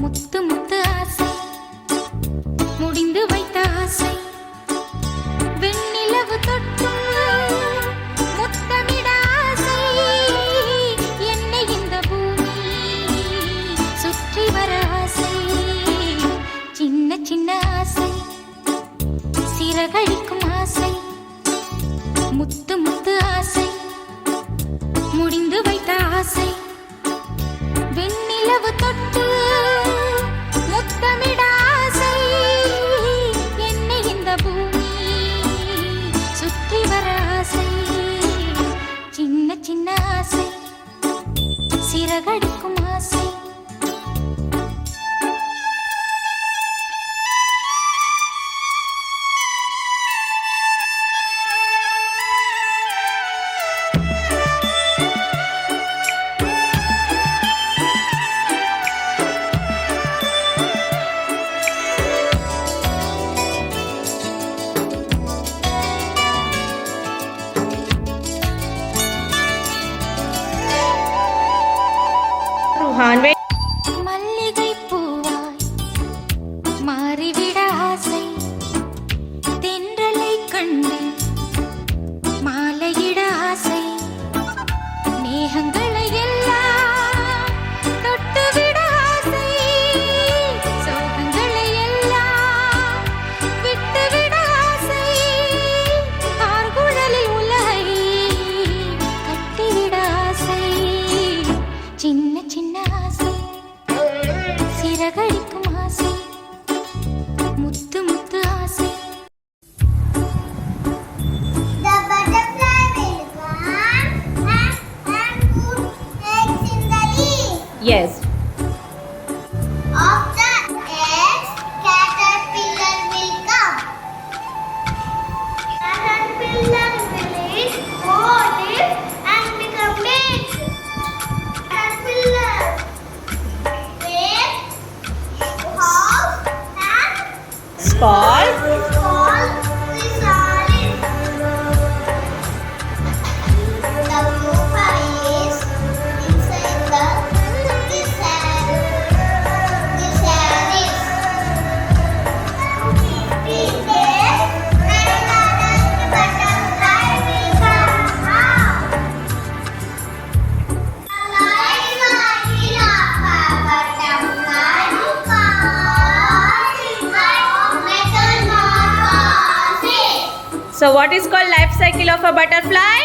முத்து முத்து ஆசை முடிந்து வைத்த ஆசை வெண்ணிலவு தொட்டு முத்தமிட ஆசை என்னை இந்த பூமி சுற்றி வர ஆசை சின்ன சின்ன ஆசை சிறகழிக்கும் ஆசை முத்து முத்து ஆசை முடிந்து வைத்த ஆசை வெண்ணிலவு தொட்டு முத்தமிட ஆசை என்னை இந்த பூமி சுற்றி வர ஆசை சின்ன சின்ன ஆசை சிறகடிக்கும் ஆசை மல்லிகை பூவாய் மாறிவிட ஆசை தென்றலை கண்டு மாலையிட ஆசை மேகங்களை எல்லாம் தொட்டுவிட ஆசை சோகங்களை எல்லாம் விட்டுவிட ஆசை ஆர்குழலில் உலகை கட்டிவிட ஆசை சின்ன சின்ன ஆசை சிறகடிக்கும் ஆசை முத்து முத்து ஆசை The butterfly will come and put eggs in the leaf. Yes. Of the eggs, caterpillar will come. Caterpillar will mold and become eggs. Caterpillar will house and Spall. fall chrysalis. The pupa is inside the chrysalis. So what is called life cycle of a butterfly?